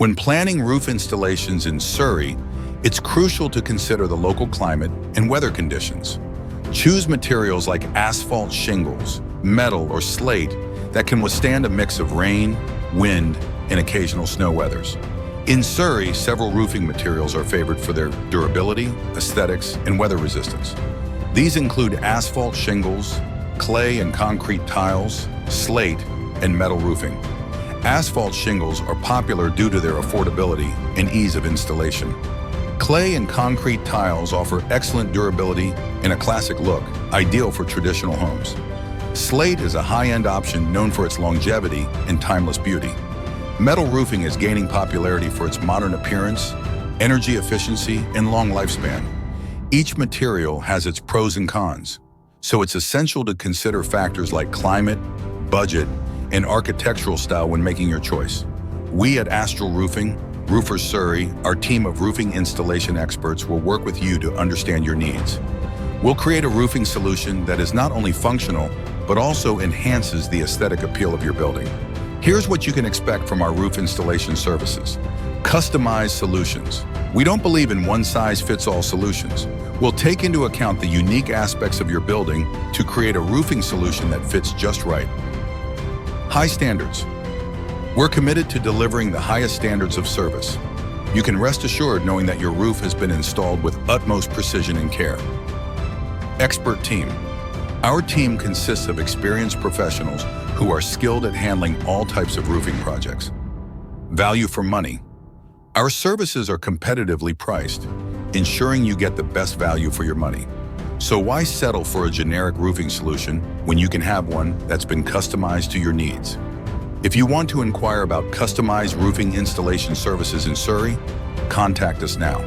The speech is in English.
When planning roof installations in Surrey, it's crucial to consider the local climate and weather conditions. Choose materials like asphalt shingles, metal, or slate that can withstand a mix of rain, wind, and occasional snow weathers. In Surrey, several roofing materials are favored for their durability, aesthetics, and weather resistance. These include asphalt shingles, clay and concrete tiles, slate, and metal roofing. Asphalt shingles are popular due to their affordability and ease of installation. Clay and concrete tiles offer excellent durability and a classic look, ideal for traditional homes. Slate is a high-end option known for its longevity and timeless beauty. Metal roofing is gaining popularity for its modern appearance, energy efficiency, and long lifespan. Each material has its pros and cons, so it's essential to consider factors like climate, budget, and architectural style when making your choice. We at Astral Roofing, Roofers Surrey, our team of roofing installation experts will work with you to understand your needs. We'll create a roofing solution that is not only functional, but also enhances the aesthetic appeal of your building. Here's what you can expect from our roof installation services. Customized solutions. We don't believe in one-size-fits-all solutions. We'll take into account the unique aspects of your building to create a roofing solution that fits just right. High standards. We're committed to delivering the highest standards of service. You can rest assured knowing that your roof has been installed with utmost precision and care. Expert team. Our team consists of experienced professionals who are skilled at handling all types of roofing projects. Value for money. Our services are competitively priced, ensuring you get the best value for your money. So why settle for a generic roofing solution when you can have one that's been customized to your needs? If you want to inquire about customized roofing installation services in Surrey, contact us now.